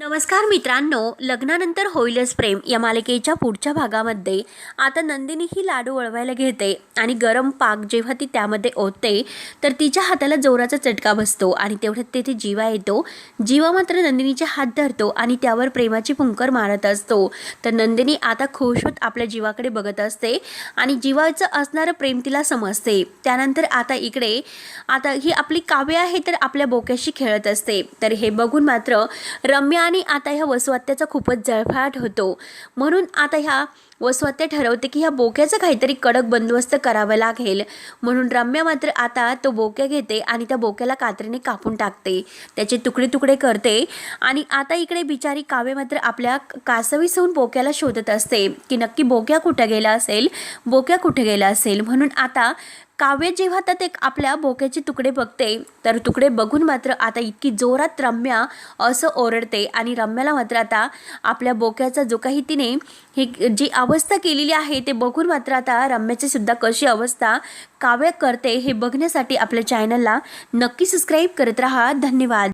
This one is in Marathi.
नमस्कार मित्रांनो, लग्नानंतर होईलच प्रेम या मालिकेच्या पुढच्या भागामध्ये आता नंदिनी ही लाडू वळवायला घेते आणि गरम पाक जेव्हा ती त्यामध्ये ओतते तर तिच्या हाताला जोराचा चटका बसतो आणि तेवढ्यात तेथे जीवा येतो. जीवा मात्र नंदिनीचे हात धरतो आणि त्यावर प्रेमाची फुंकर मारत असतो. तर नंदिनी आता खुश होत आपल्या जीवाकडे बघत असते आणि जीवाचं असणारं प्रेम तिला समजते. त्यानंतर आता इकडे ही आपली काव्य आहे तर आपल्या बोक्याशी खेळत असते. तर हे बघून मात्र रम्या आणि आता ह्या वसुहत्याचा खूपच जळफळाट होतो. म्हणून आता ह्या वसुहत्या ठरवते की ह्या बोक्याचं काहीतरी कडक बंदोबस्त करावा लागेल. म्हणून रम्या मात्र आता तो बोक्या घेते आणि त्या बोक्याला कात्रीने कापून टाकते, त्याचे तुकडे तुकडे करते. आणि आता इकडे बिचारी काव्य मात्र आपल्या कासवीसहून बोक्याला शोधत असते की नक्की बोक्या कुठे गेला असेल. म्हणून आता काव्य जेव्हा तर ते आपल्या बोक्याचे तुकडे बघते तर तुकडे बघून मात्र आता इतकी जोरात रम्या असं ओरडते आणि रम्याला मात्र आता आपल्या बोक्याचा जो काही तिने ही जी अवस्था केलेली आहे ते बघून मात्र आता रम्याची सुद्धा कशी अवस्था काव्य करते हे बघण्यासाठी आपल्या चॅनलला नक्की सबस्क्राईब करत राहा. धन्यवाद.